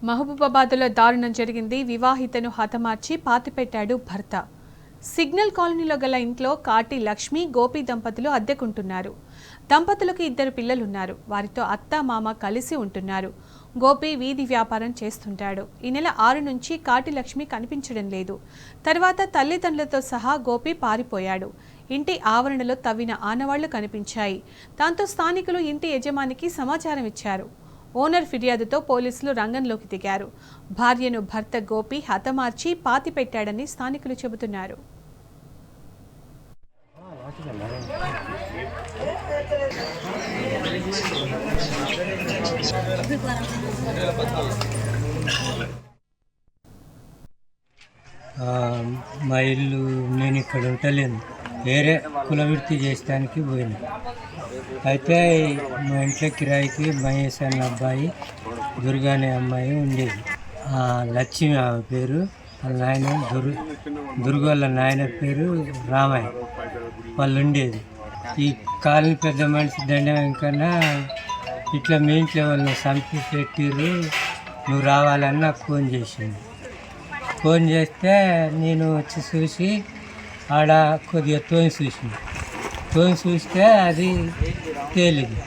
మహబూబాబాద్లో దారుణం జరిగింది. వివాహితను హతమార్చి పాతిపెట్టాడు భర్త. సిగ్నల్ కాలనీలో గల ఇంట్లో కాటి లక్ష్మి, గోపి దంపతులు అద్దెకుంటున్నారు. దంపతులకు 2 పిల్లలున్నారు. వారితో అత్త మామ కలిసి ఉంటున్నారు. గోపి వీధి వ్యాపారం చేస్తుంటాడు. ఈ నెల 6 నుంచి కాటి లక్ష్మి కనిపించడం లేదు. తర్వాత తల్లిదండ్రులతో సహా గోపి పారిపోయాడు. ఇంటి ఆవరణలో తవ్విన ఆనవాళ్లు కనిపించాయి. దాంతో స్థానికులు ఇంటి యజమానికి సమాచారం ఇచ్చారు. ఓనర్ ఫిర్యాదుతో పోలీసులు రంగంలోకి దిగారు. భార్యను భర్త గోపి హతమార్చి పాతిపెట్టాడని స్థానికులు చెబుతున్నారు. మా ఇల్లు నేను ఇక్కడ ఉండలేను, వేరే కులవృత్తి చేయడానికి పోయింది. అయితే మా ఇంట్లో కిరాయికి మహేష్ అన్న అబ్బాయి, దుర్గా అనే అమ్మాయి ఉండేది. లక్ష్మి ఆమె పేరు, వాళ్ళ నాయన దుర్గోళ్ళ నాయన పేరు రామయ్య. వాళ్ళు ఉండేది. ఈ కాలనీ పెద్ద మనిషి దండం కన్నా ఇట్లా మీ ఇంట్లో వాళ్ళని చంపి పెట్టిర్రు, నువ్వు రావాలని నాకు ఫోన్ చేసింది. ఫోన్ చేస్తే నేను వచ్చి చూసి ఆడ కొద్దిగా తోని చూస్తే అది తేలింది.